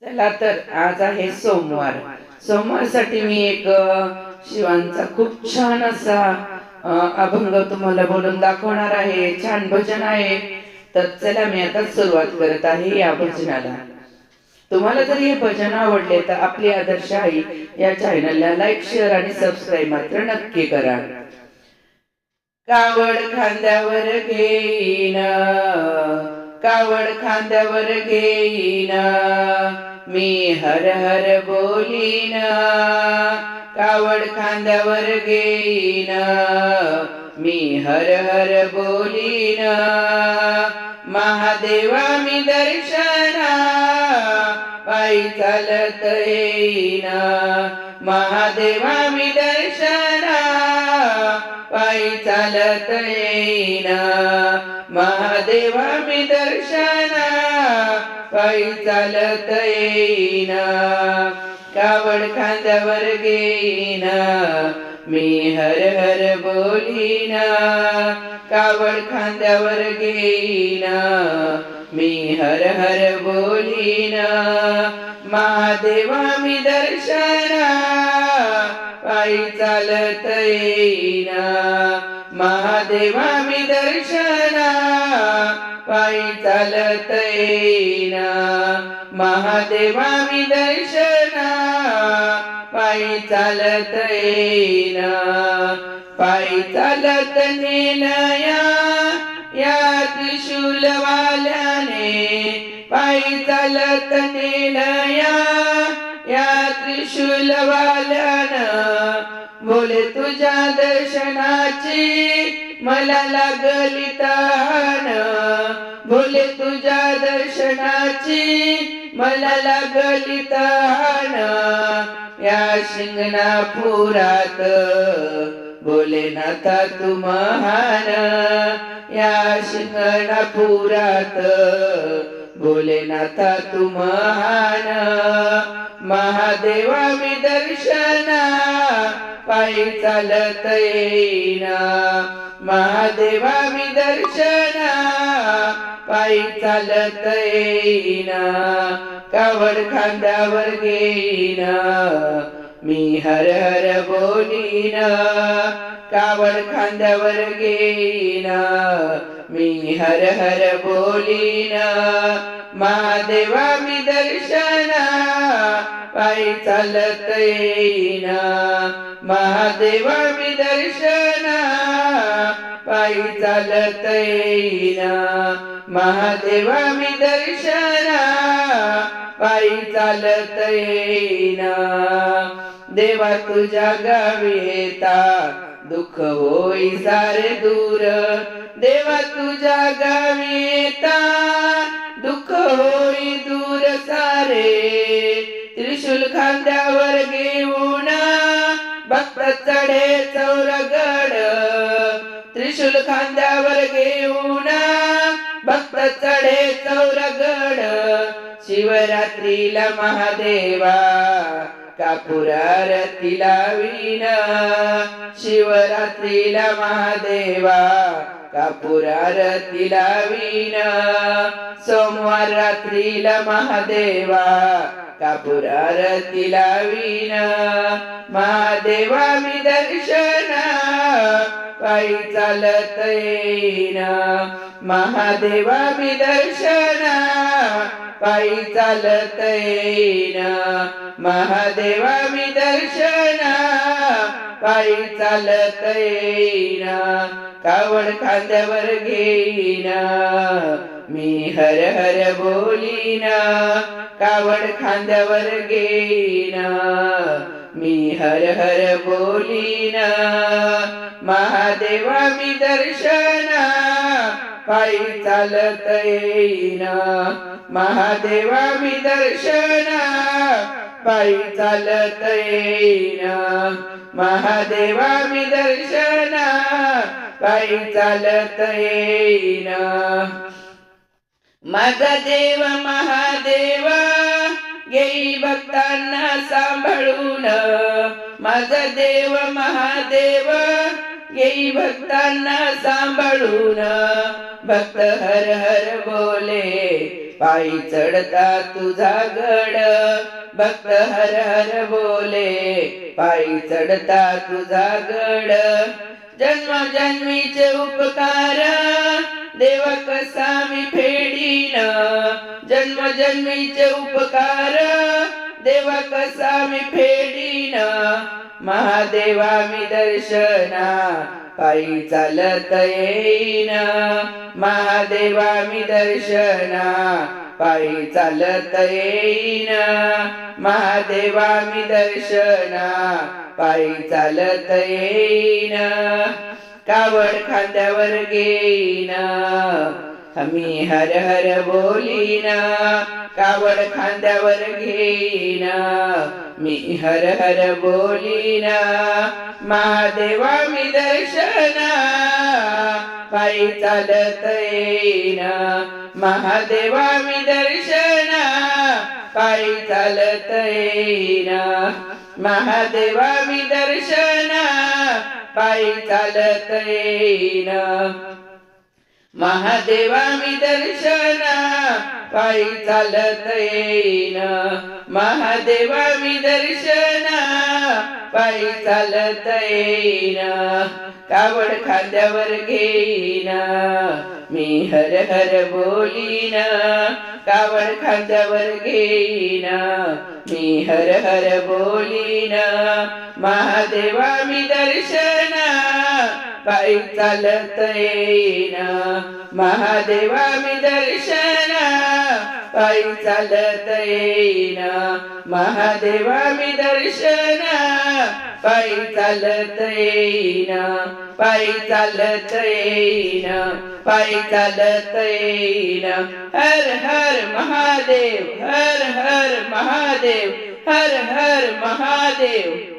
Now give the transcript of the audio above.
चला तर आज आहे सोमवार. सोमवारसाठी मी एक शिवांचा खूप छान असा अभंग तुम्हाला बोलून दाखवणार आहे. छान भजन आहे. तर चला मी आता सुरुवात करत आहे या भजनाला. तुम्हाला जर हे भजन आवडले तर आपली आदर्श आई या चॅनलला लाईक, शेअर आणि सबस्क्राईब मात्र नक्की करा. कावड खांद्यावर घेईन, कावड खांद्यावर घेईन, मी हर हर बोलीन. कावड खांद्यावर घेईन, मी हर हर बोलीन. महादेवा मी दर्शना पायी चालत येईन. महादेवा मी दर्शना पायी चालत येईन. महादेवा मी दर्शना पायी चालत येईन. कावड खांद्यावर घेईन, मी हर हर बोलीन. कावड खांद्यावर घेईन, मी हर हर बोलीन. महादेवा मी दर्शना पायी चालत येईन. महादेवा मी दर्शना पायी चालत येईन. महादेवा मी दर्शना पायी चालत येईन. पायी चालत नेलया या त्रिशूलवाल्याने. पायी चालत नेलया या त्रिशूलवाल्यानं. बोले तुझ्या दर्शनाची मला लागली तहान. बोले तुझ्या दर्शनाची मला लागली तहान. या शिंगणापुरात भोलेनाथा तू महान. या शिंगणापुरात भोलेनाथा तू महान. महादेवा मी दर्शना पायी चालत येईन. महादेवा मी दर्शना पायी चालत येईन. कावड खांद्यावर घेईन, मी हर हर बोलीन. कावड खांद्यावर घेईन, मी हर हर बोलीन. महादेवा मी दर्शना पायी चालत येईन. महादेवा मी दर्शना पायी चालत येईन. महादेवा मी दर्शना पायी चालत येईन. देवा तुझ्या गावी येता दुःख होई सारे दूर. देवा तुझ्या गावी येता दुःख होई दूर सारे. त्रिशूल खांद्यावर घेऊन भक्त चढे चौरगड. त्रिशूल खांद्यावर घेऊन भक्त चढे चौरगड. शिवरात्रीला महादेवा कापूर आरती लावीन. शिवरात्रीला महादेवा कापूर आरती लावीन. सोमवार रात्रीला महादेवा कापूर आरती लावीन. महादेवा मी दर्शना पायी चालत येईन. महादेवा मी दर्शना पायी चालत येईन. महादेवा मी दर्शना पायी चालत येईन. कावड खांद्यावर घेईन, मी हर हर बोलीन. कावड खांद्यावर घेईन, मी हर हर बोलीन. महादेवा मी दर्शना पायी चालत येईन. महादेवा मी दर्शना पायी चालत येईन. महादेवा मी दर्शना पायी चालत येईन. माझा देव महादेव घेई भक्तांना सांभाळून. माझा देव महादेव येई भक्तांना सांभाळून. भक्त हर हर बोले पायी चढता तुझा गड भक्त हर हर बोले पायी चढता तुझा गड जन्म जन्मीचे उपकार देव कसा मी फेडीन जन्म जन्मीचे उपकार देव कसा मी फेडीन महादेवा मी दर्शना पायी चालत येईन महादेवा मी दर्शना पायी चालत येईन महादेवा मी दर्शना पायी चालत येईन कावड खांद्यावर घेईन मी हर हर बोलीन कावड खांद्यावर घेईन मी हर हर बोलीन महादेवा मी दर्शना पायी चालत येईन महादेवा मी दर्शना पायी चालत येईन महादेवा मी दर्शना पायी चालत येईन महादेवा मी दर्शना पायी चालत येईन महादेवा मी दर्शना पायी चालत येईन कावड खांद्यावर घेईन मी हर हर बोलीन कावड खांद्यावर घेईन मी हर हर बोलीन महादेवा मी दर्शना पायी चालत येईन महादेवा मी दर्शना पायी चालत येईन महादेवा मी दर्शना पायी चालत येईन पायी चालत येईन पायी चालत येईन हर हर महादेव हर हर महादेव हर हर महादेव।